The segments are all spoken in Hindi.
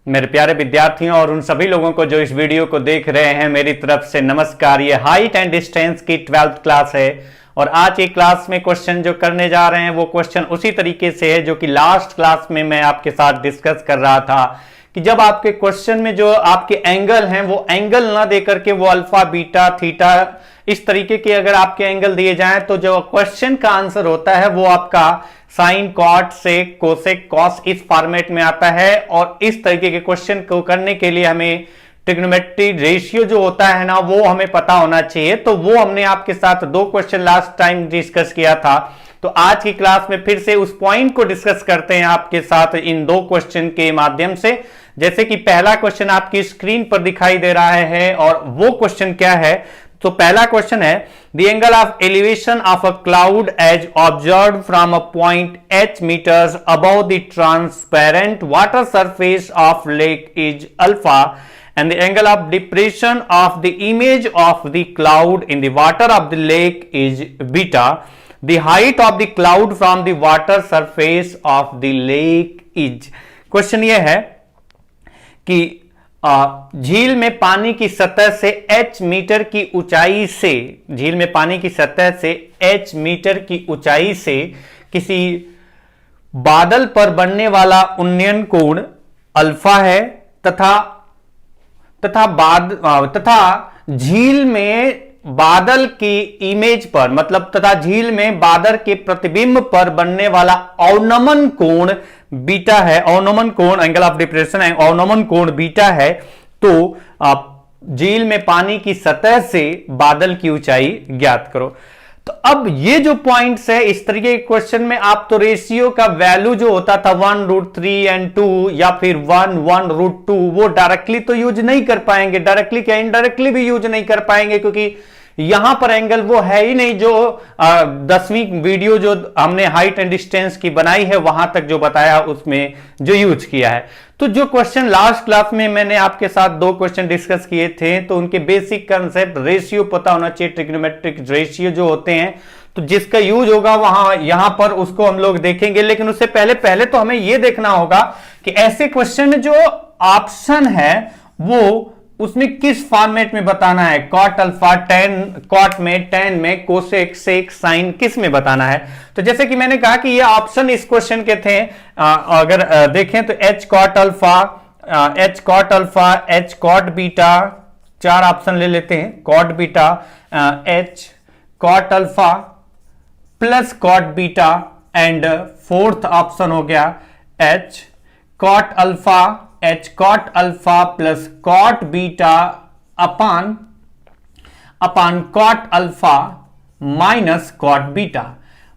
मेरे प्यारे विद्यार्थियों और उन सभी लोगों को जो इस वीडियो को देख रहे हैं, मेरी तरफ से नमस्कार। ये हाइट एंड डिस्टेंस की 12th क्लास है और आज की क्लास में क्वेश्चन जो करने जा रहे हैं वो क्वेश्चन उसी तरीके से है जो कि लास्ट क्लास में मैं आपके साथ डिस्कस कर रहा था कि जब आपके क्वेश्चन में जो आपके एंगल हैं वो एंगल ना देकर के वो अल्फा, बीटा, थीटा इस तरीके के अगर आपके एंगल दिए जाएं तो जो क्वेश्चन का आंसर होता है वो आपका साइन, कॉट, सेक, कोसेक, कॉस इस फॉर्मेट में आता है। और इस तरीके के क्वेश्चन को करने के लिए हमें ट्रिग्नोमेट्री रेशियो जो होता है ना वो हमें पता होना चाहिए। तो वो हमने आपके साथ दो क्वेश्चन लास्ट टाइम डिस्कस किया था। तो आज की क्लास में फिर से उस पॉइंट को डिस्कस करते हैं आपके साथ इन दो क्वेश्चन के माध्यम से। जैसे कि पहला क्वेश्चन आपकी स्क्रीन पर दिखाई दे रहा है और वो क्वेश्चन क्या है, तो पहला क्वेश्चन है the angle of elevation of a cloud as observed from a point h metres above the transparent water surface of lake is alpha and the angle of depression of the image of the cloud in the water of the lake is beta. The height of the cloud from the water surface of the lake is. Question ये है कि झील में पानी की सतह से h मीटर की ऊंचाई से, झील में पानी की सतह से h मीटर की ऊंचाई से किसी बादल पर बनने वाला उन्नयन कोण अल्फा है तथा झील में बादल की इमेज पर मतलब तथा झील में बादल के प्रतिबिंब पर बनने वाला अवनमन कोण बीटा है। अवनमन कोण, एंगल ऑफ डिप्रेशन, अवनमन कोण बीटा है। तो झील में पानी की सतह से बादल की ऊंचाई ज्ञात करो। तो अब ये जो पॉइंट्स है इस तरीके के क्वेश्चन में आप तो रेशियो का वैल्यू जो होता था 1√3 and 2 या फिर 1/√2 वो डायरेक्टली तो यूज नहीं कर पाएंगे, डायरेक्टली क्या इनडायरेक्टली भी यूज नहीं कर पाएंगे क्योंकि यहां पर एंगल वो है ही नहीं जो 10वीं वीडियो जो हमने हाइट एंड डिस्टेंस की बनाई है वहां तक जो बताया उसमें जो यूज किया है। तो जो क्वेश्चन लास्ट क्लास में मैंने आपके साथ दो क्वेश्चन डिस्कस किए थे तो उनके बेसिक कंसेप्ट रेशियो पता होना चाहिए, ट्रिग्नोमेट्रिक रेशियो जो होते हैं तो जिसका यूज होगा वहां यहां पर उसको हम लोग देखेंगे। लेकिन उससे पहले तो हमें यह देखना होगा कि ऐसे क्वेश्चन जो ऑप्शन है वो उसमें किस फॉर्मेट में बताना है। कॉट अल्फा, टेन कॉट में, टेन में, कोसेक, सेक, साइन किस में बताना है। तो जैसे कि मैंने कहा कि ये ऑप्शन इस क्वेश्चन के थे, अगर देखें तो h cot alpha, h cot beta, चार ऑप्शन ले लेते हैं। Cot beta, h cot alpha plus cot beta and fourth option हो गया h cot alpha, h cot alpha plus cot beta upon cot alpha minus cot beta.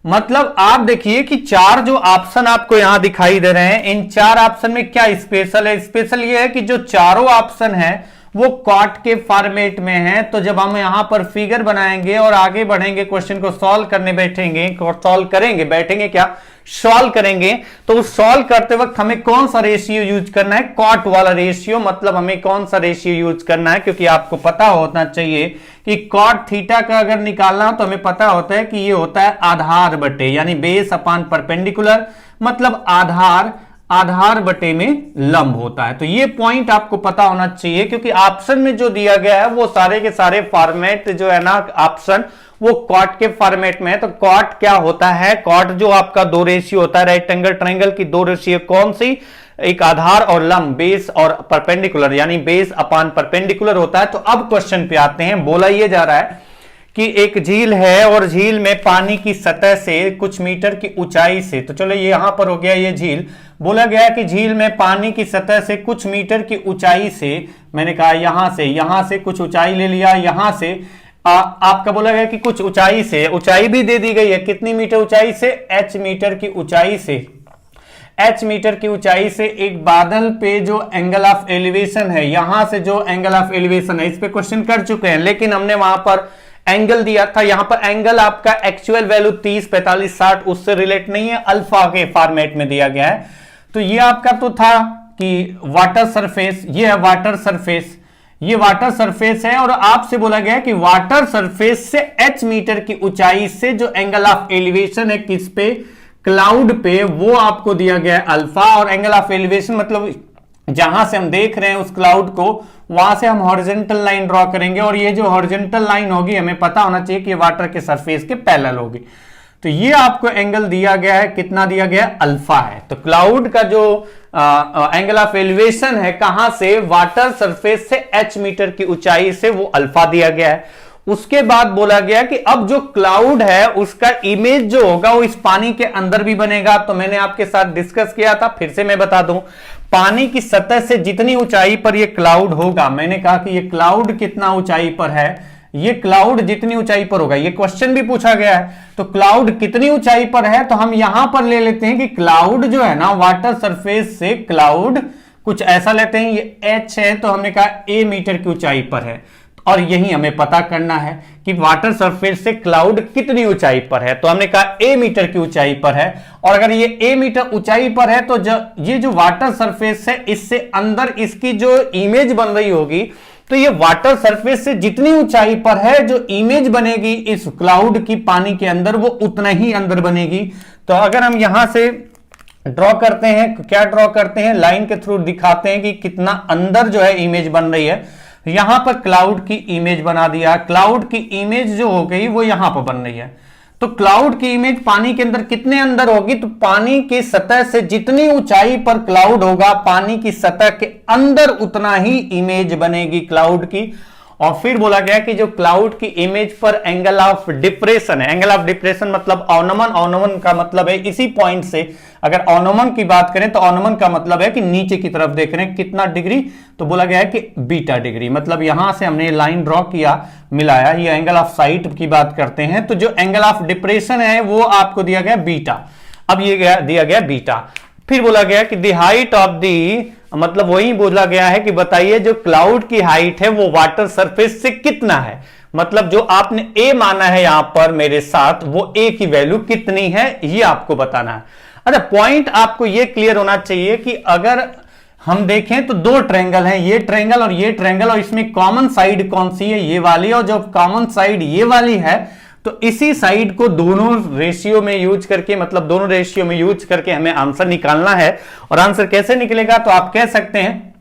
मतलब आप देखिए कि चार जो ऑप्शन आपको यहां दिखाई दे रहे हैं इन चार ऑप्शन में क्या स्पेशल है। स्पेशल ये है कि जो चारों ऑप्शन है वो कॉट के फॉर्मेट में है। तो जब हम यहां पर फिगर बनाएंगे और आगे बढ़ेंगे क्वेश्चन को सॉल्व करने बैठेंगे, सॉल्व करेंगे तो उस सॉल्व करते वक्त हमें कौन सा रेशियो यूज करना है, कॉट वाला रेशियो। मतलब हमें कौन सा रेशियो यूज करना है क्योंकि आपको पता होना चाहिए कि कॉट थीटा का अगर निकालना हो तो हमें पता होता है कि ये होता है आधार बटे यानी बेस अपान परपेंडिकुलर, मतलब आधार बटे में लंब होता है। तो ये पॉइंट आपको पता होना चाहिए क्योंकि ऑप्शन में जो दिया गया है वो सारे के सारे फॉर्मेट जो है ना ऑप्शन वो कॉट के फॉर्मेट में है। तो कॉट क्या होता है, कॉट जो आपका दो रेशियो होता है राइट एंगल ट्रायंगल की दो रेशियो कौन सी, एक आधार और लंब, बेस और परपेंडिकुलर यानी बेस अपान परपेंडिकुलर होता है। तो अब क्वेश्चन पे आते हैं। बोला ये जा रहा है कि एक झील है और झील में पानी की सतह से कुछ मीटर की ऊंचाई से, तो चलो ये यहां पर हो गया ये झील। बोला गया कि झील में पानी की सतह से कुछ मीटर की ऊंचाई से, मैंने कहा यहां से कुछ ऊंचाई ले लिया, यहां से आपका बोला गया कि कुछ ऊंचाई से, ऊंचाई भी दे दी गई है कितनी मीटर ऊंचाई से, h मीटर की ऊंचाई से, h मीटर की ऊंचाई से एक बादल पे जो एंगल ऑफ एलिवेशन है, यहां से जो एंगल ऑफ एलिवेशन है इस पे क्वेश्चन कर चुके हैं लेकिन हमने वहां पर एंगल दिया था। यहां पर एंगल आपका एक्चुअल वैल्यू 30, 45, 60 उससे रिलेट नहीं है, अल्फा के फॉर्मेट में दिया गया है। तो ये आपका तो था कि वाटर सरफेस, ये है वाटर सरफेस, ये वाटर सरफेस है और आपसे बोला गया कि वाटर सरफेस से h मीटर की ऊंचाई से जो एंगल ऑफ एलिवेशन है किस पे, क्लाउड पे, वो आपको दिया गया है अल्फा। और एंगल ऑफ एलिवेशन मतलब जहां से हम देख रहे हैं उस क्लाउड को, वहां से हम हॉरिजॉन्टल लाइन ड्रॉ करेंगे और ये जो हॉरिजॉन्टल लाइन होगी हमें पता होना चाहिए कि ये वाटर के सरफेस के पैरेलल होगी। तो ये आपको एंगल दिया गया है, कितना दिया गया है, अल्फा है। तो क्लाउड का जो एंगल ऑफ एलिवेशन है कहां से, वाटर सरफेस से h मीटर की ऊंचाई से, वो अल्फा दिया गया है। उसके बाद बोला गया कि अब जो क्लाउड है उसका इमेज जो होगा वो इस पानी के अंदर भी बनेगा। तो मैंने आपके साथ डिस्कस किया था, फिर से मैं बता दूं, पानी की सतह से जितनी ऊंचाई पर ये क्लाउड होगा, मैंने कहा कि ये क्लाउड कितना ऊंचाई पर है, ये क्लाउड जितनी ऊंचाई पर होगा, ये क्वेश्चन भी पूछा गया है। तो क्लाउड कितनी ऊंचाई पर है, तो हम यहां पर ले लेते हैं कि क्लाउड जो है ना, वाटर सरफेस से क्लाउड कुछ ऐसा लेते हैं, ये h है, तो हमने कहा a मीटर की ऊंचाई पर है। और यही हमें पता करना है कि वाटर सरफेस से क्लाउड कितनी ऊंचाई पर है। तो हमने कहा a मीटर की ऊंचाई पर है, और अगर ये a मीटर ऊंचाई पर है तो ये जो वाटर सरफेस है इससे अंदर इसकी जो इमेज बन रही होगी, तो ये वाटर सरफेस से जितनी ऊंचाई पर है जो इमेज बनेगी इस क्लाउड की पानी के अंदर, वो उतना ही अंदर बनेगी। तो अगर हम यहां से ड्रॉ करते हैं, क्या ड्रॉ करते हैं, लाइन के थ्रू दिखाते हैं कि कितना अंदर जो है इमेज बन रही है। यहां पर क्लाउड की इमेज बना दिया, क्लाउड की इमेज जो हो गई वो यहां पर बन रही है। तो क्लाउड की इमेज पानी के अंदर कितने अंदर होगी, तो पानी की सतह से जितनी ऊंचाई पर क्लाउड होगा, पानी की सतह के अंदर उतना ही इमेज बनेगी क्लाउड की। और फिर बोला गया कि जो क्लाउड की इमेज पर एंगल ऑफ डिप्रेशन है, एंगल ऑफ डिप्रेशन मतलब अवनमन, अवनमन का मतलब है इसी पॉइंट से, अगर अवनमन की बात करें तो अवनमन का मतलब है कि नीचे की तरफ देख रहे हैं, कितना डिग्री, तो बोला गया है कि बीटा डिग्री। मतलब यहां से हमने लाइन ड्रॉ किया, मिलाया, ये एंगल ऑफ साइट की बात करते हैं। तो जो एंगल ऑफ डिप्रेशन है वो आपको दिया गया बीटा। अब ये दिया गया बीटा। फिर बोला गया कि द हाइट ऑफ द, मतलब वही बोला गया है कि बताइए जो क्लाउड की हाइट है वो वाटर सरफेस से कितना है। मतलब जो आपने a माना है यहां पर मेरे साथ, वो a की वैल्यू कितनी है ये आपको बताना है। अच्छा, पॉइंट आपको ये क्लियर होना चाहिए कि अगर हम देखें तो दो ट्रायंगल हैं, ये ट्रायंगल और ये ट्रायंगल, और इसमें कॉमन साइड कौन सी है, ये वाली, और जो कॉमन साइड ये वाली है, तो इसी साइड को दोनों रेशियो में यूज करके, मतलब दोनों रेशियो में यूज करके हमें आंसर निकालना है। और आंसर कैसे निकलेगा, तो आप कह सकते हैं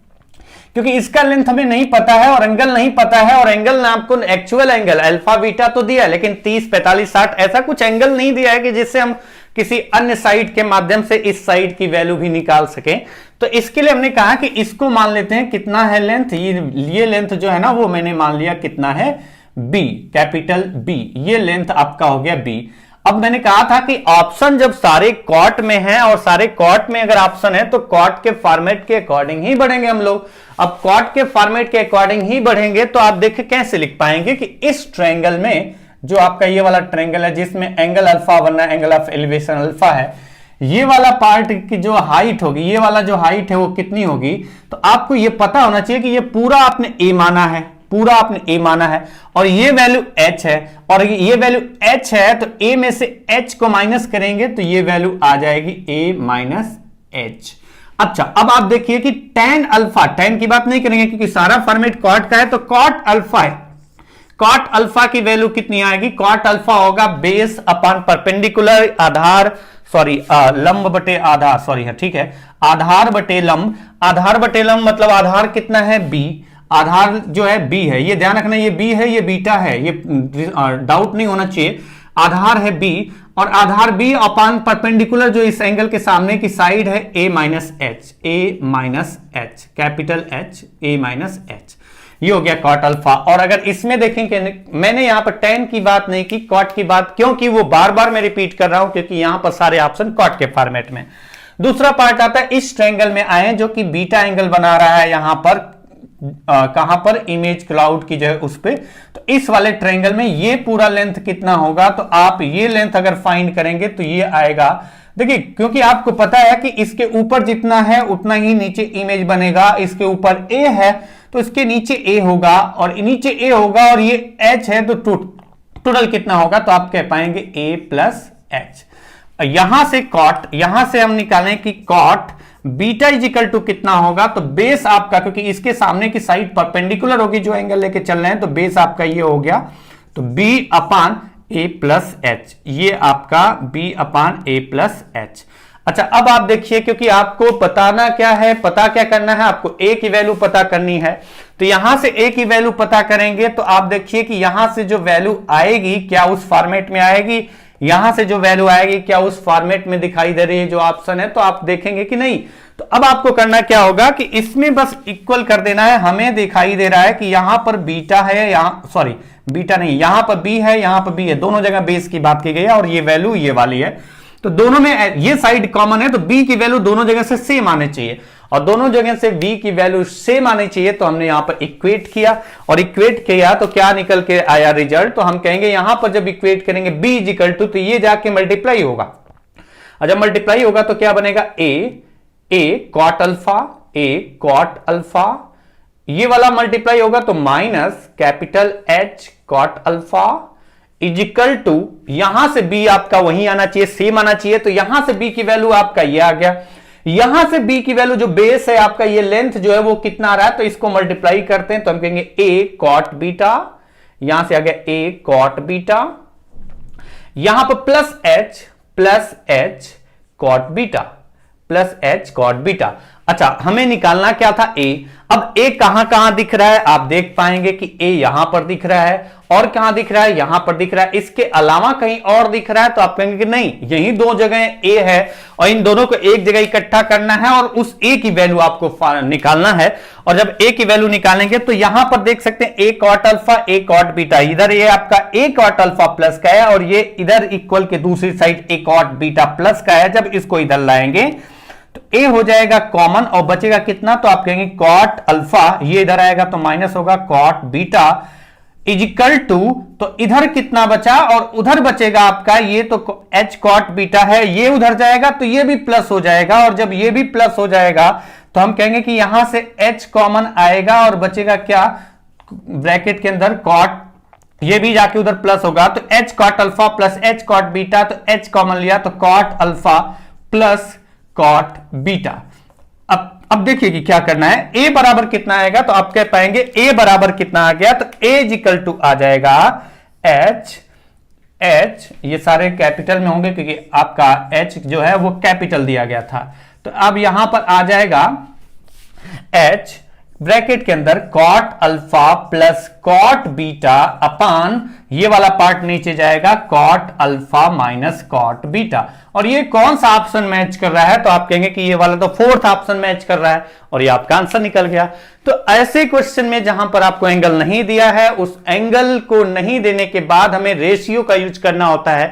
क्योंकि इसका लेंथ हमें नहीं पता है और एंगल नहीं पता है, और एंगल ने आपको एक्चुअल एंगल अल्फा बीटा तो दिया है, लेकिन 30 45 60 ऐसा कुछ एंगल नहीं दिया है कि जिससे हम किसी अन्य साइड के माध्यम से इस साइड की वैल्यू भी निकाल सकें। तो इसके लिए हमने कहा कि इसको मान लेते हैं कितना है लेंथ, ये लेंथ जो है ना वो मैंने मान लिया कितना है, b, कैपिटल B, ये लेंथ आपका हो गया b। अब मैंने कहा था कि ऑप्शन जब सारे कॉट में हैं और सारे कॉट में अगर ऑप्शन है तो कॉट के फॉर्मेट के अकॉर्डिंग ही बढ़ेंगे हम लोग। अब कॉट के फॉर्मेट के अकॉर्डिंग ही बढ़ेंगे तो आप देखिए कैसे लिख पाएंगे कि इस ट्रायंगल में, जो आपका ये वाला ट्रायंगल है जिसमें एंगल अल्फा बनना, एंगल ऑफ एलिवेशन अल्फा है, ये वाला पार्ट की जो हाइट होगी, ये वाला जो हाइट है वो कितनी होगी, तो आपको ये पता होना चाहिए कि ये पूरा आपने a माना है, पूरा आपने a माना है, और ये वैल्यू h है, और ये वैल्यू h है, तो a में से h को माइनस करेंगे तो ये वैल्यू आ जाएगी a माइनस h। अच्छा, अब आप देखिए कि tan अल्फा, tan की बात नहीं करेंगे क्योंकि सारा फॉर्मेट कॉट का है, तो कॉट अल्फा है, कॉट अल्फा की वैल्यू कितनी आएगी, कॉट अल्फा होगा बेस अपॉन परपेंडिकुलर, आधार, सॉरी लंब बटे आधार, सॉरी है, ठीक है, आधार बटे लंब, आधार बटे लंब मतलब आधार कितना है b, आधार जो है b है, ये ध्यान रखना, ये b है, ये बीटा है, ये डाउट नहीं होना चाहिए, आधार है b, और आधार b अपॉन परपेंडिकुलर जो इस एंगल के सामने की साइड है a minus h, a minus h, capital H, a minus h, ये हो गया कॉट अल्फा। और अगर इसमें देखेंगे, मैंने यहां पर tan की बात नहीं की, कॉट की बात, क्योंकि वो बार बार मैं रिपीट कर रहा हूं क्योंकि यहां पर सारे ऑप्शन कॉट के फॉर्मेट में। दूसरा पार्ट आता है इस ट्रायंगल में आए जो कि बीटा एंगल बना रहा है यहां पर, कहां पर, इमेज क्लाउड की जो है उस पे, तो इस वाले ट्रायंगल में ये पूरा लेंथ कितना होगा, तो आप ये लेंथ अगर फाइंड करेंगे तो ये आएगा, देखिए क्योंकि आपको पता है कि इसके ऊपर जितना है उतना ही नीचे इमेज बनेगा, इसके ऊपर a है तो इसके नीचे a होगा, और नीचे a होगा, और ये h है, तो टोटल कितना होगा, तो आप कह पाएंगे a प्लस h। यहां से कॉट, यहां से हम निकालें कि cot beta is equal to कितना होगा, तो बेस आपका, क्योंकि इसके सामने की साइड परपेंडिकुलर होगी जो एंगल लेके चल रहे हैं, तो बेस आपका ये हो गया, तो b upon a plus h, ये आपका b upon a plus h। अच्छा, अब आप देखिए, क्योंकि आपको बताना क्या है, पता क्या करना है, आपको a की वैल्यू पता करनी है। तो यहां से a की वैल्यू पता करेंगे तो आप देखिए कि यहां से जो वैल्यू आएगी क्या उस फॉर्मेट में आएगी, यहां से जो वैल्यू आएगी क्या उस फॉर्मेट में दिखाई दे रही है जो ऑप्शन है, तो आप देखेंगे कि नहीं। तो अब आपको करना क्या होगा कि इसमें बस इक्वल कर देना है। हमें दिखाई दे रहा है कि यहां पर बीटा है, यहां सॉरी बीटा नहीं, यहां पर बी है, यहां पर बी है, दोनों जगह बेस की बात की गई है और ये वैल्यू ये वाली है। तो दोनों में ये साइड कॉमन है, तो b की वैल्यू दोनों जगह से सेम आनी चाहिए और दोनों जगह से b की वैल्यू सेम आनी चाहिए। तो हमने यहां पर इक्वेट किया और इक्वेट किया तो क्या निकल के आया रिजल्ट, तो हम कहेंगे यहां पर जब इक्वेट करेंगे b इज इक्वल टू, तो ये जाके मल्टीप्लाई होगा और जब मल्टीप्लाई होगा तो क्या बनेगा, a cot alpha, a cot alpha, ये वाला मल्टीप्लाई होगा तो minus capital H cot alpha equal to, यहां से b आपका वही आना चाहिए, सेम आना चाहिए। तो यहां से b की वैल्यू आपका ये आ गया, यहां से b की वैल्यू जो बेस है आपका, ये लेंथ जो है वो कितना आ रहा है, तो इसको मल्टीप्लाई करते हैं तो हम कहेंगे a कॉट बीटा, यहां से आ गया a कॉट बीटा, यहां पर plus h cot beta, plus h cot beta. अच्छा, हमें निकालना क्या था a। अब a कहां कहां दिख रहा है, आप देख पाएंगे कि a यहां पर दिख रहा है और कहां दिख रहा है, यहां पर दिख रहा है, इसके अलावा कहीं और दिख रहा है, तो आप कहेंगे कि नहीं, यही दो जगह a है और इन दोनों को एक जगह इकट्ठा करना है और उस a की वैल्यू आपको निकालना है। और जब a की वैल्यू निकालेंगे तो यहां पर देख सकते हैं a cot alpha, a cot beta, इधर ये आपका a कॉट अल्फा प्लस का है और ये इधर इक्वल के दूसरी side a cot beta plus का है। जब इसको इधर लाएंगे तो a हो जाएगा कॉमन और बचेगा कितना, तो आप कहेंगे कॉट अल्फा, ये इधर आएगा तो माइनस होगा कॉट बीटा इजिकल टू, तो इधर कितना बचा और उधर बचेगा आपका, ये तो h कॉट बीटा है, ये उधर जाएगा तो ये भी प्लस हो जाएगा और जब ये भी प्लस हो जाएगा तो हम कहेंगे कि यहां से h कॉमन आएगा और बचेगा क्या, ब्रैकेट के अंदर कॉट, ये भी जाके उधर प्लस होगा तो h cot alpha plus h cot beta, तो h कॉमन लिया तो cot alpha plus cot beta. अब देखिए कि क्या करना है, a बराबर कितना आएगा, तो आप कह पाएंगे a बराबर कितना आ गया, तो a इक्वल टू आ जाएगा h, ये सारे कैपिटल में होंगे क्योंकि आपका h जो है वो कैपिटल दिया गया था। तो अब यहां पर आ जाएगा h ब्रैकेट के अंदर cot alpha plus cot beta upon, ये वाला पार्ट नीचे जाएगा cot alpha minus cot beta. और ये कौन सा ऑप्शन मैच कर रहा है, तो आप कहेंगे कि ये वाला तो फोर्थ ऑप्शन मैच कर रहा है और ये आपका आंसर निकल गया। तो ऐसे क्वेश्चन में जहां पर आपको एंगल नहीं दिया है, उस एंगल को नहीं देने के बाद हमें रेशियो का यूज करना होता है।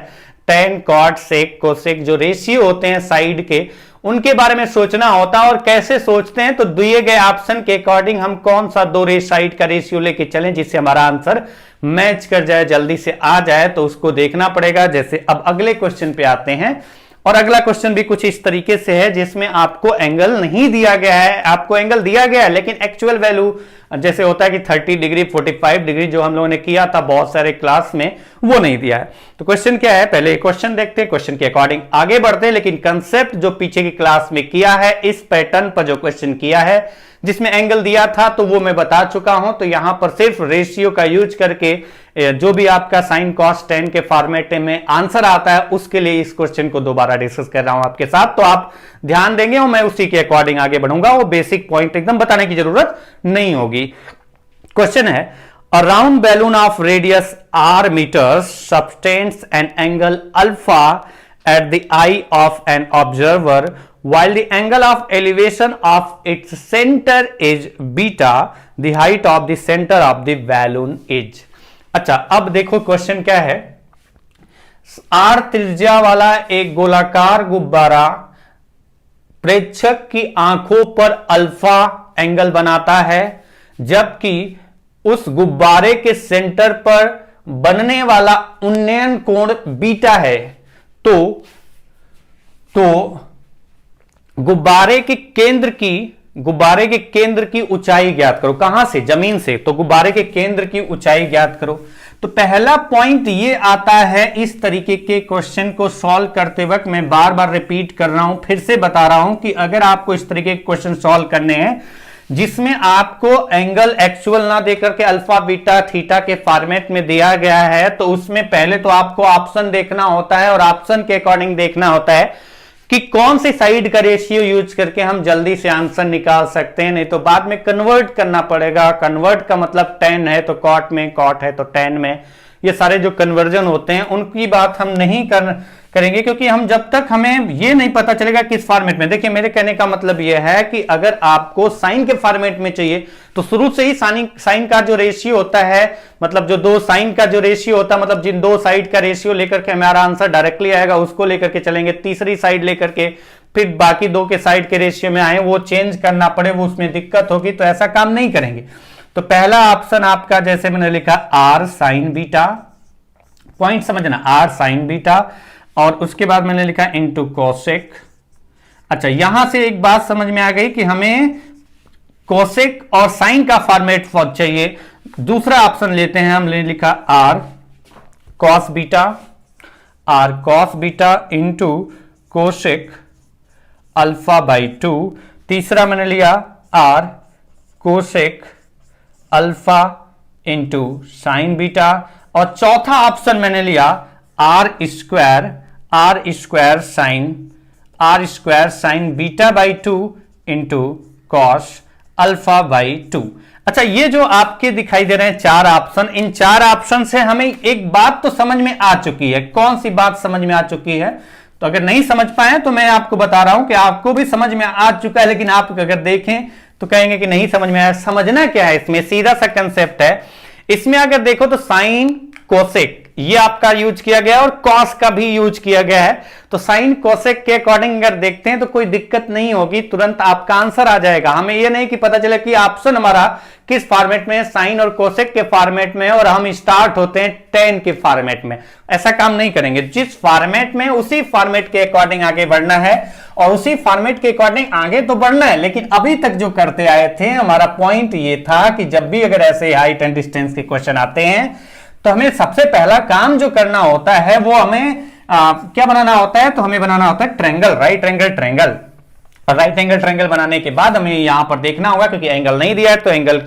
टेन, कॉट, सेक, कोसेक, जो रेशियो होते हैं साइड के, उनके बारे में सोचना होता है। और कैसे सोचते हैं, तो दिए गए ऑप्शन के अकॉर्डिंग हम कौन सा दो साइड का रेशियो लेके चलें जिससे हमारा आंसर मैच कर जाए, जल्दी से आ जाए, तो उसको देखना पड़ेगा। जैसे अब अगले क्वेश्चन पे आते हैं और अगला क्वेश्चन भी कुछ इस तरीके से है जिसमें आपको एंगल नहीं दिया गया है, आपको एंगल दिया गया है लेकिन एक्चुअल वैल्यू जैसे होता है कि 30 डिग्री 45 डिग्री जो हम लोगों ने किया था बहुत सारे क्लास में, वो नहीं दिया है। तो क्वेश्चन क्या है, पहले क्वेश्चन देखते हैं, क्वेश्चन के अकॉर्डिंग आगे बढ़ते हैं। लेकिन कंसेप्ट जो पीछे की क्लास में किया है, इस पैटर्न पर जो क्वेश्चन किया है जिसमें एंगल दिया था, तो वो मैं बता चुका हूं। तो यहां पर सिर्फ रेशियो का यूज करके जो भी आपका साइन कॉस टेन के फॉर्मेट में आंसर आता है, उसके लिए इस क्वेश्चन को दोबारा डिस्कस कर रहा हूं आपके साथ। तो आप ध्यान देंगे और मैं उसी के अकॉर्डिंग आगे बढ़ूंगा, वो बेसिक पॉइंट एकदम बताने की जरूरत नहीं होगी। क्वेश्चन है, अ round balloon of radius r meters subtends an angle alpha at the eye of an observer while the angle of elevation of its center is beta, the height of the center of the balloon is। अच्छा, अब देखो क्वेश्चन क्या है, r त्रिज्या वाला एक गोलाकार गुब्बारा प्रेक्षक की आंखों पर अल्फा एंगल बनाता है, जबकि उस गुब्बारे के सेंटर पर बनने वाला उन्नयन कोण बीटा है। तो गुब्बारे के केंद्र की ऊंचाई ज्ञात करो। कहां से? जमीन से। तो गुब्बारे के केंद्र की ऊंचाई ज्ञात करो। तो पहला पॉइंट ये आता है, इस तरीके के क्वेश्चन को सॉल्व करते वक्त मैं बार बार रिपीट कर रहा हूं, फिर से बता रहा हूं कि अगर आपको इस तरीके के क्वेश्चन सॉल्व करने हैं जिसमें आपको एंगल एक्चुअल ना देकर के अल्फा बीटा थीटा के फॉर्मेट में दिया गया है, तो उसमें पहले तो आपको ऑप्शन देखना होता है और ऑप्शन के अकॉर्डिंग देखना होता है कि कौन सी साइड का रेशियो यूज करके हम जल्दी से आंसर निकाल सकते हैं, नहीं तो बाद में कन्वर्ट करना पड़ेगा। कन्वर्ट का मतलब tan है तो cot में, cot है तो tan में, ये सारे जो कन्वर्जन होते हैं उनकी बात हम नहीं करेंगे, क्योंकि हम जब तक हमें ये नहीं पता चलेगा किस फॉर्मेट में। देखिए मेरे कहने का मतलब ये है कि अगर आपको साइन के फॉर्मेट में चाहिए तो शुरू से ही साइन का जो रेशियो होता है, मतलब जो दो साइन का जो रेशियो होता है, मतलब जिन दो साइड का रेशियो लेकर के हमारा आंसर डायरेक्टली आएगा उसको लेकर के चलेंगे। तीसरी साइड लेकर के फिर बाकी दो के साइड के रेशियो में आए वो चेंज करना पड़े, वो उसमें दिक्कत होगी, तो ऐसा काम नहीं करेंगे। तो पहला ऑप्शन आपका जैसे मैंने लिखा आर साइन बीटा, पॉइंट समझना, आर साइन बीटा, और उसके बाद मैंने लिखा इनटू कोसेक। अच्छा यहां से एक बात समझ में आ गई कि हमें कोसेक और साइन का फॉर्मेट चाहिए। दूसरा ऑप्शन लेते हैं, हमने लिखा R cos beta, R cos beta into cosec alpha by 2। तीसरा मैंने लिया R cosec alpha into sine beta, और चौथा ऑप्शन मैंने लिया R square sine beta by 2 into cos alpha by 2। अच्छा ये जो आपके दिखाई दे रहे हैं चार ऑप्शन, इन चार ऑप्शन से हमें एक बात तो समझ में आ चुकी है। कौन सी बात समझ में आ चुकी है? तो अगर नहीं समझ पाए तो मैं आपको बता रहा हूं कि आपको भी समझ में आ चुका है, लेकिन आप अगर देखें तो कहेंगे कि नहीं समझ में आया। समझना क्या है इसमें, सीधा सा कंसेप्ट है। इसमें अगर देखो तो साइन कोसेक ये आपका यूज किया गया और कॉस का भी यूज किया गया है। तो साइन कोसेक के अकॉर्डिंग अगर देखते हैं तो कोई दिक्कत नहीं होगी, तुरंत आपका आंसर आ जाएगा। हमें यह नहीं कि पता चले कि ऑप्शन हमारा किस फॉर्मेट में है, साइन और कोसेक के फॉर्मेट में, और हम स्टार्ट होते हैं tan के फॉर्मेट में। ऐसा काम नहीं करेंगे। जिस फॉर्मेट में उसी फॉर्मेट के अकॉर्डिंग आगे बढ़ना है, और उसी फॉर्मेट के अकॉर्डिंग आगे तो बढ़ना है। लेकिन अभी तक जो करते आए थे, हमारा पॉइंट ये था कि जब भी अगर ऐसे हाइट एंड डिस्टेंस के क्वेश्चन आते हैं तो हमें सबसे पहला काम जो करना होता है वो हमें क्या बनाना होता है, तो हमें बनाना होता है triangle, right angle triangle. Right angle triangle बनाने के बाद हमें यहां पर देखना होगा, क्योंकि एंगल नहीं दिया है तो एंगल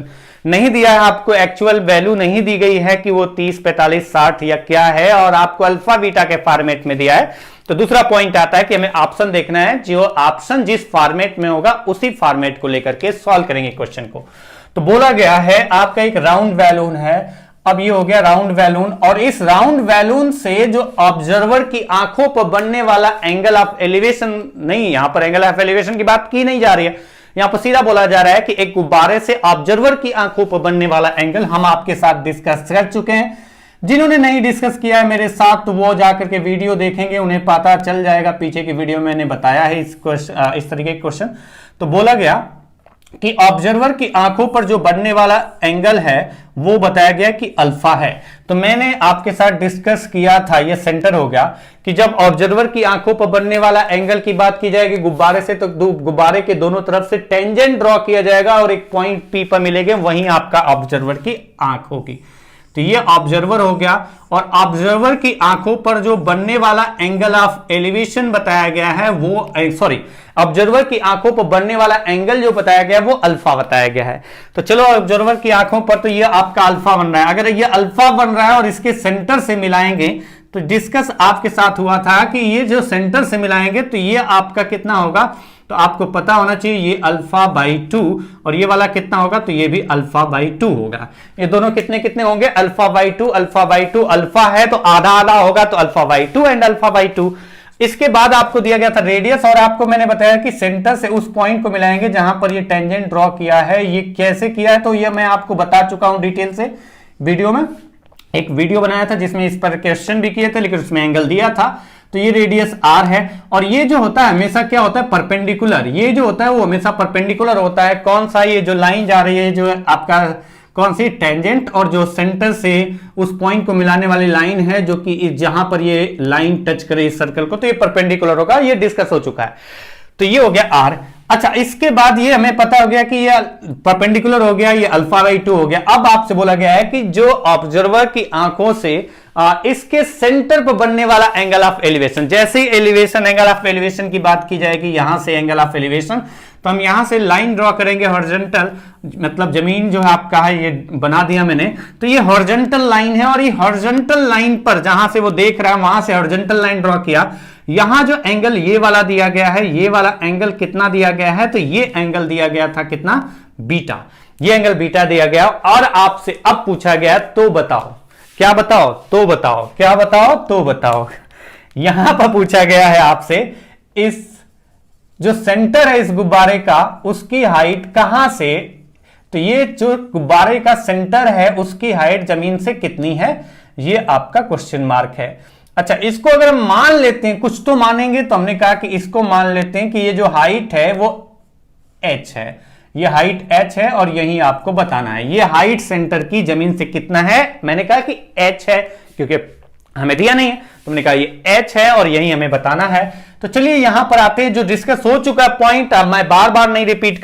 नहीं दिया है, आपको एक्चुअल वैल्यू नहीं दी गई है कि वो 30, 45, 60 या क्या है, और आपको अल्फा बीटा के फॉर्मेट में दिया है। तो दूसरा पॉइंट आता है कि हमें ऑप्शन देखना है, जो ऑप्शन जिस फॉर्मेट में होगा उसी फॉर्मेट को लेकर के सॉल्व करेंगे क्वेश्चन को। तो बोला गया है आपका एक राउंड बैलून है, अब ये हो गया राउंड बैलून, और इस राउंड बैलून से जो ऑब्जर्वर की आंखों पर बनने वाला एंगल ऑफ एलिवेशन, नहीं यहां पर एंगल ऑफ एलिवेशन की बात की नहीं जा रही है, यहां पर सीधा बोला जा रहा है कि एक गुब्बारे से ऑब्जर्वर की आंखों पर बनने वाला एंगल हम आपके साथ डिस्कस कर चुके हैं। जिन्होंने नहीं डिस्कस किया है मेरे साथ तो वो जाकर के वीडियो देखेंगे, उन्हें पता चल जाएगा। पीछे की वीडियो में मैंने बताया है इस तरीके के क्वेश्चन। तो बोला गया कि ऑब्जर्वर की आंखों पर जो बनने वाला एंगल है वो बताया गया कि अल्फा है। तो मैंने आपके साथ डिस्कस किया था, ये सेंटर हो गया, कि जब ऑब्जर्वर की आंखों पर बनने वाला एंगल की बात की जाएगी गुब्बारे से, तो गुब्बारे के दोनों तरफ से टेंजेंट ड्रॉ किया जाएगा और एक पॉइंट पी पर मिलेंगे, वहीं आपका ऑब्जर्वर की आंख होगी। तो ये ऑब्जर्वर हो गया, और ऑब्जर्वर की आंखों पर जो बनने वाला एंगल ऑफ एलिवेशन बताया गया है वो, सॉरी, ऑब्जर्वर की आंखों पर बनने वाला एंगल जो बताया गया है वो अल्फा बताया गया है। तो चलो ऑब्जर्वर की आंखों पर तो ये आपका अल्फा बन रहा है। अगर ये अल्फा बन रहा है और इसके सेंटर से मिलाएंगे, तो डिस्कस आपके साथ हुआ था कि ये जो सेंटर से मिलाएंगे तो ये आपका कितना होगा, तो आपको पता होना चाहिए ये अल्फा बाई 2, और ये वाला कितना होगा, तो ये भी अल्फा बाई 2 होगा। ये दोनों कितने कितने होंगे, alpha by 2, alpha by 2। Alpha है तो आधा आधा होगा, तो alpha by 2 and alpha by 2। इसके बाद आपको दिया गया था रेडियस, और आपको मैंने बताया कि सेंटर से उस पॉइंट को मिलाएंगे जहां पर ये टेंजेंट ड्रॉ किया है। ये कैसे किया है तो ये मैं आपको बता चुका हूं डिटेल से वीडियो में। एक वीडियो बनाया था जिसमें इस पर क्वेश्चन भी किए थे, लेकिन उसमें एंगल दिया था। तो ये रेडियस r है, और ये जो होता है हमेशा क्या होता है, परपेंडिकुलर। ये जो होता है वो हमेशा परपेंडिकुलर होता है। कौन सा, ये जो लाइन जा रही है जो आपका कौन सी, टेंजेंट, और जो सेंटर से उस पॉइंट को मिलाने वाली लाइन है जो कि जहां पर ये लाइन टच करे इस सर्कल को, तो ये परपेंडिकुलर होगा। ये डिस्कस हो चुका है। तो ये हो गया r। अच्छा, इसके बाद ये हमें पता हो गया कि ये परपेंडिकुलर हो गया, ये अल्फा बाई 2 हो गया। अब आपसे बोला गया है कि जो ऑब्जर्वर की आंखों से इसके सेंटर पर बनने वाला एंगल ऑफ एलिवेशन। जैसे ही एलिवेशन, एंगल ऑफ एलिवेशन की बात की जाएगी, यहां से एंगल ऑफ एलिवेशन, तो हम यहां से लाइन ड्रॉ करेंगे हॉरिजॉन्टल, मतलब जमीन जो है आपका है, ये बना दिया मैंने, तो ये हॉरिजॉन्टल लाइन है और ये हॉरिजॉन्टल लाइन पर जहां से वो देख रहा है वहां से हॉरिजॉन्टल लाइन ड्रॉ किया। यहां जो एंगल ये वाला दिया गया है, ये वाला एंगल कितना दिया गया है, तो ये एंगल दिया गया था कितना, बीटा, ये एंगल बीटा दिया गया। और आपसे अब पूछा गया तो बताओ, क्या बताओ, तो बताओ, क्या बताओ, तो बताओ। यहां पर पूछा गया है आपसे इस जो सेंटर है इस गुब्बारे का, उसकी हाइट कहां से, तो ये जो गुब्बारे का सेंटर है उसकी हाइट जमीन से कितनी है, ये आपका क्वेश्चन मार्क है। अच्छा, इसको अगर हम मान लेते हैं, कुछ तो मानेंगे, तो हमने कहा कि इसको मान लेते हैं कि ये जो हाइट है वो h है, ये हाइट h है और यही आपको बताना है ये हाइट सेंटर की जमीन से कितना है। मैंने कहा कि h है क्योंकि हमें दिया नहीं है, तो हमने कहा ये h है और यही हमें बताना है। तो चलिए यहां पर आते हैं, जो डिस्कस हो चुका है पॉइंट, अब मैं बार बार नहीं रिपीट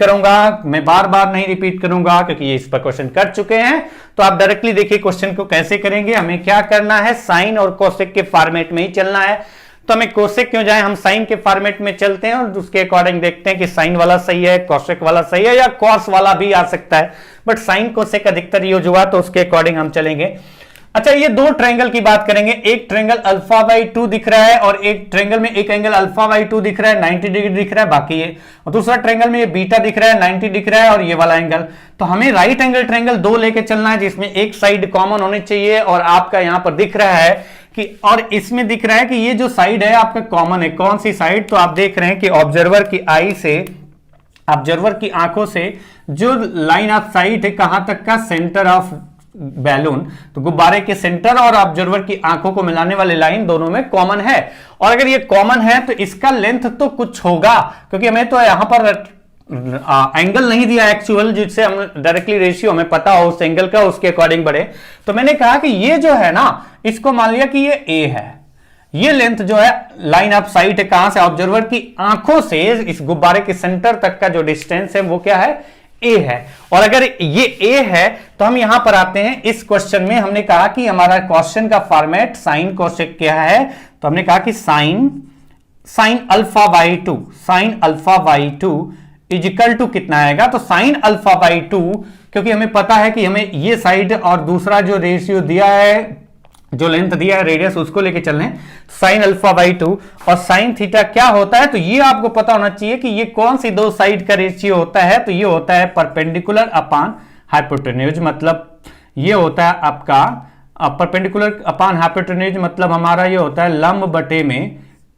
करूंगा, क्योंकि ये इस पर क्वेश्चन कर चुके हैं। तो आप डायरेक्टली देखिए क्वेश्चन को कैसे करेंगे। हमें क्या करना है, साइन और कोसेक के फॉर्मेट में ही चलना है। तो हमें कोसेक क्यों जाए, हम साइन के फॉर्मेट में चलते हैं और उसके अकॉर्डिंग देखते हैं कि साइन वाला सही है, कोसेक वाला सही है, या कॉस वाला भी आ सकता है, बट साइन कोसेक अधिकतर यूज हुआ, तो उसके अकॉर्डिंग हम चलेंगे। अच्छा, ये दो ट्रायंगल की बात करेंगे, एक ट्रायंगल अल्फा बाई 2 दिख रहा है और एक ट्रायंगल में एक एंगल अल्फा बाई 2 दिख रहा है, 90 डिग्री दिख रहा है, बाकी ये, और दूसरा ट्रायंगल में ये बीटा दिख रहा है, 90 दिख रहा है, और ये वाला एंगल। तो हमें राइट एंगल ट्रायंगल दो लेके चलना है, जिसमें एक साइड कॉमन होनी चाहिए, और आपका यहां पर दिख रहा है कि, और इसमें दिख रहा है कि ये जो साइड है आपका कॉमन है। कौन सी साइड, तो आप देख रहे हैं कि ऑब्जर्वर की आई से, ऑब्जर्वर की आंखों से जो लाइन ऑफ साइट है, कहां तक का, सेंटर ऑफ बैलून, तो गुब्बारे के सेंटर और ऑब्जर्वर की आंखों को मिलाने वाली लाइन दोनों में कॉमन है। और अगर ये कॉमन है तो इसका लेंथ तो कुछ होगा, क्योंकि हमें तो यहां पर एंगल नहीं दिया एक्चुअल, जिससे हम डायरेक्टली रेशियो हमें पता हो उस एंगल का, उसके अकॉर्डिंग बढ़े। तो मैंने कहा कि ये जो है ना, इसको मान लिया कि ये ए है, ये लेंथ जो है लाइन ऑफ साइट है, कहां से, ऑब्जर्वर की आंखों से इस गुब्बारे के सेंटर तक का जो डिस्टेंस है वो क्या है, ए है। और अगर ये ए है तो हम यहां पर आते हैं, इस क्वेश्चन में हमने कहा कि हमारा क्वेश्चन का फॉर्मेट साइन कोसेक क्या है, तो हमने कहा कि sine alpha by 2, sine alpha by 2 is equal to कितना आएगा, तो साइन अल्फा बाई 2, क्योंकि हमें पता है कि हमें ये साइड और दूसरा जो रेशियो दिया है, जो लेंथ दिया है रेडियस, उसको लेके चल रहे हैं, साइन अल्फा बाई 2, और साइन थीटा क्या होता है, तो ये आपको पता होना चाहिए कि ये कौन सी दो साइड का रेशियो होता है, तो ये होता है परपेंडिकुलर अपॉन हाइपोटेन्यूज, मतलब ये होता है आपका परपेंडिकुलर अपॉन हाइपोटेन्यूज, मतलब हमारा ये होता है लंब बटे में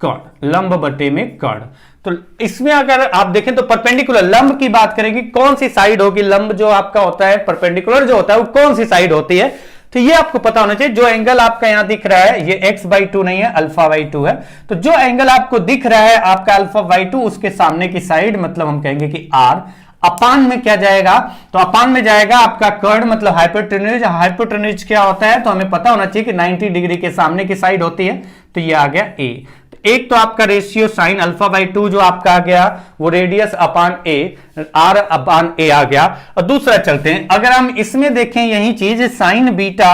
कर्ण, लंब बटे में कर्ण। तो इसमें अगर आप देखें तो परपेंडिकुलर लंब की बात करेंगे, कौन सी साइड होगी, लंब जो आपका होता है, परपेंडिकुलर जो होता है वो कौन सी साइड होती है, तो ये आपको पता होना चाहिए। जो एंगल आपका यहां दिख रहा है ये x बाई 2 नहीं है, अल्फा बाई 2 है, तो जो एंगल आपको दिख रहा है आपका अल्फा बाई 2, उसके सामने की साइड, मतलब हम कहेंगे कि r, अपान में क्या जाएगा, तो अपान में जाएगा आपका कर्ण, मतलब हाइपोटेन्यूज। हाइपोटेन्यूज क्या होता है, तो हमें पता होना चाहिए कि 90 डिग्री के सामने की साइड होती है, तो ये आ गया a। एक तो आपका रेशियो साइन अल्फा बाई 2 जो आपका आ गया वो रेडियस अपान ए, आर अपान ए आ गया। और दूसरा चलते हैं, अगर हम इसमें देखें यही चीज साइन बीटा,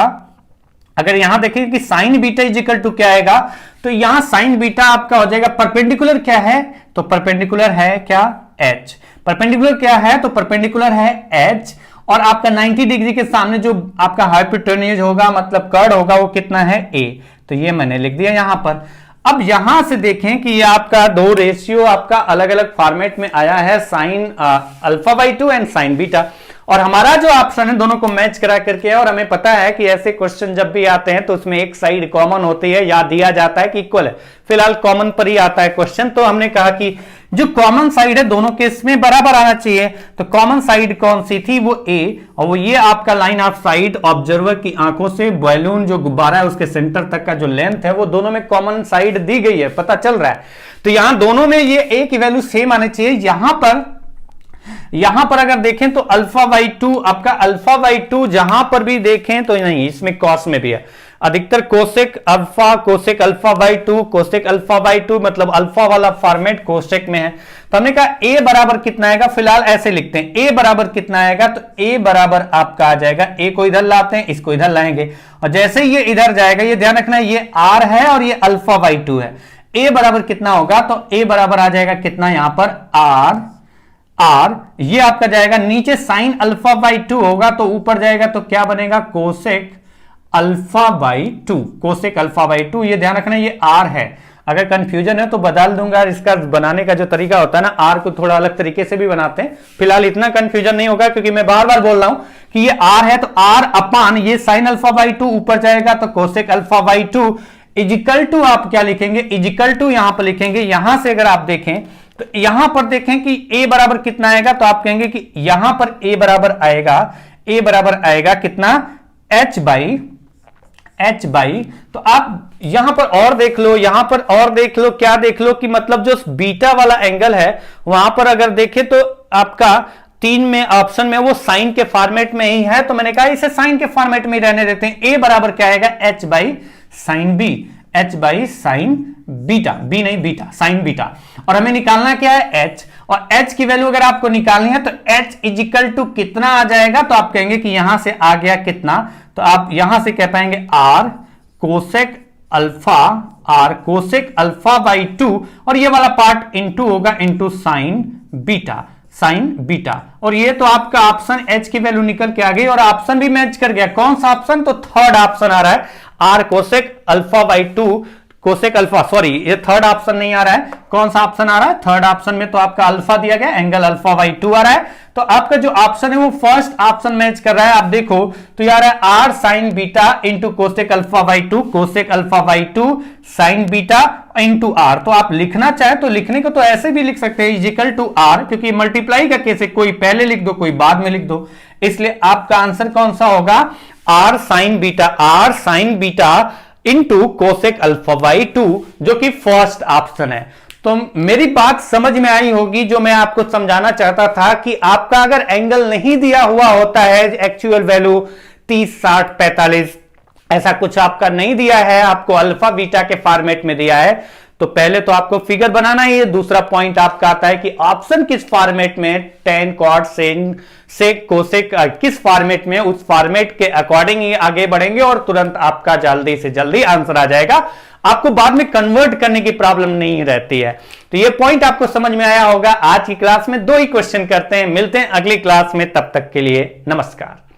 अगर यहां देखें कि sine beta is equal to क्या आएगा, तो यहां साइन बीटा आपका हो जाएगा, परपेंडिकुलर क्या है, तो परपेंडिकुलर है क्या, h, परपेंडिकुलर क्या है, तो परपेंडिकुलर है h, और आपका 90 डिग्री के सामने जो आपका हाइपोटेन्यूज होगा, मतलब कर्ण होगा, वो कितना है a, तो ये मैंने लिख दिया यहां पर। अब यहां से देखें कि ये आपका दो रेशियो आपका अलग अलग फॉर्मेट में आया है, sign alpha by 2 and sign beta, और हमारा जो ऑप्शन है दोनों को मैच करा करके है। और हमें पता है कि ऐसे क्वेश्चन जब भी आते हैं तो उसमें एक साइड कॉमन होती है या दिया जाता है कि इक्वल है, फिलहाल कॉमन पर ही आता है क्वेश्चन। तो हमने कहा कि जो कॉमन साइड है दोनों केस में बराबर आना चाहिए, तो कॉमन साइड कौन सी थी, वो ए, और वो ये आपका लाइन ऑफ साइट ऑब्जर्वर की आंखों से बैलून जो गुब्बारा है उसके सेंटर तक का जो लेंथ है वो दोनों में कॉमन साइड दी गई है, पता चल रहा है। तो यहां दोनों में ये ए की वैल्यू सेम आनी चाहिए। यहां पर अगर देखें तो अल्फा बाई 2, आपका अल्फा बाई 2 जहां पर भी देखें तो नहीं, इसमें कॉस में भी है, अधिकतर cosec alpha by 2, cosec alpha by 2 मतलब अल्फा वाला फॉर्मेट कोसेक में है। तो हमने कहा a बराबर कितना आएगा, फिलहाल ऐसे लिखते हैं a बराबर कितना आएगा, तो a बराबर आपका आ जाएगा, a को इधर लाते हैं, इसको इधर लाएंगे और जैसे ही ये इधर जाएगा, ये ध्यान रखना ये r है और ये अल्फा बाई 2 है। a बराबर कितना होगा, तो a बराबर आ जाएगा कितना, यहां पर r ये आपका जाएगा नीचे साइन अल्फा बाई 2 होगा तो ऊपर जाएगा तो क्या बनेगा, cosec alpha by 2, cosec alpha by 2। ये ध्यान रखना ये r है, अगर कंफ्यूजन है तो बदल दूंगा, इसका बनाने का जो तरीका होता है ना, r को थोड़ा अलग तरीके से भी बनाते हैं। फिलहाल इतना कंफ्यूजन नहीं होगा क्योंकि मैं बार बार बोल रहा हूं कि ये r है, तो r अपान ये साइन अल्फा बाई 2 ऊपर जाएगा तो cosec alpha by 2 is equal to आप क्या लिखेंगे, इजिकल टू यहां पर लिखेंगे। यहां से अगर आप देखें तो यहां पर देखें कि a बराबर कितना आएगा, तो आप कहेंगे कि यहां पर a बराबर आएगा कितना, h बाई, तो आप यहां पर और देख लो, यहां पर और देख लो, क्या देख लो कि मतलब जो बीटा वाला एंगल है वहां पर अगर देखें तो आपका 3 में ऑप्शन में वो साइन के फॉर्मेट में ही है, तो मैंने कहा इसे साइन के फॉर्मेट में ही रहने देते हैं। a बराबर क्या आएगा, h by sine B, h by sine beta, B नहीं बीटा, साइन बीटा। और हमें निकालना क्या है, h, और h की वैल्यू अगर आपको निकालनी है तो h इजिकल टू कितना आ जाएगा, तो आप कहेंगे कि यहां से आ गया कितना, तो आप यहां से कह पाएंगे r कोसेक अल्फा बाई 2 और ये वाला पार्ट इनटू होगा इनटू साइन बीटा। और ये तो आपका ऑप्शन h की वैल्यू निकल के आ गई और ऑप्शन भी मैच कर गया। कौन सा ऑप्शन, तो थर्ड ऑप्शन आ रहा है, r cosec alpha by 2, cosec alpha, sorry ये थर्ड ऑप्शन नहीं आ रहा है, कौन सा ऑप्शन आ रहा है, थर्ड ऑप्शन में तो आपका अल्फा दिया गया, एंगल अल्फा बाई 2 आ रहा है, तो आपका जो ऑप्शन है वो फर्स्ट ऑप्शन मैच कर रहा है। आप देखो तो यार है r sign beta into cosec alpha by 2, cosec alpha by 2 sign beta into r। तो आप लिखना चाहे तो लिखने को तो ऐसे भी लिख सकते हैं, इजिकल टू r, क्योंकि मल्टीप्लाई का केस है, कोई पहले लिख दो कोई बाद में लिख दो, इसलिए आपका आंसर कौन सा होगा, r sign beta into cosec alpha by 2, जो कि फर्स्ट ऑप्शन है। तो मेरी बात समझ में आई होगी, जो मैं आपको समझाना चाहता था कि आपका अगर एंगल नहीं दिया हुआ होता है, एक्चुअल वैल्यू 30, 60, 45 ऐसा कुछ आपका नहीं दिया है, आपको अल्फा बीटा के फॉर्मेट में दिया है, तो पहले तो आपको फिगर बनाना ही है। दूसरा पॉइंट आपका आता है कि ऑप्शन किस फॉर्मेट में, tan, cot, sec, कोसेक किस फॉर्मेट में, उस फॉर्मेट के अकॉर्डिंग ही आगे बढ़ेंगे और तुरंत आपका जल्दी से जल्दी आंसर आ जाएगा, आपको बाद में कन्वर्ट करने की प्रॉब्लम नहीं रहती है। तो ये पॉइंट आपको समझ में आया होगा। आज की क्लास में 2 ही क्वेश्चन करते हैं, मिलते हैं अगली क्लास में, तब तक के लिए नमस्कार।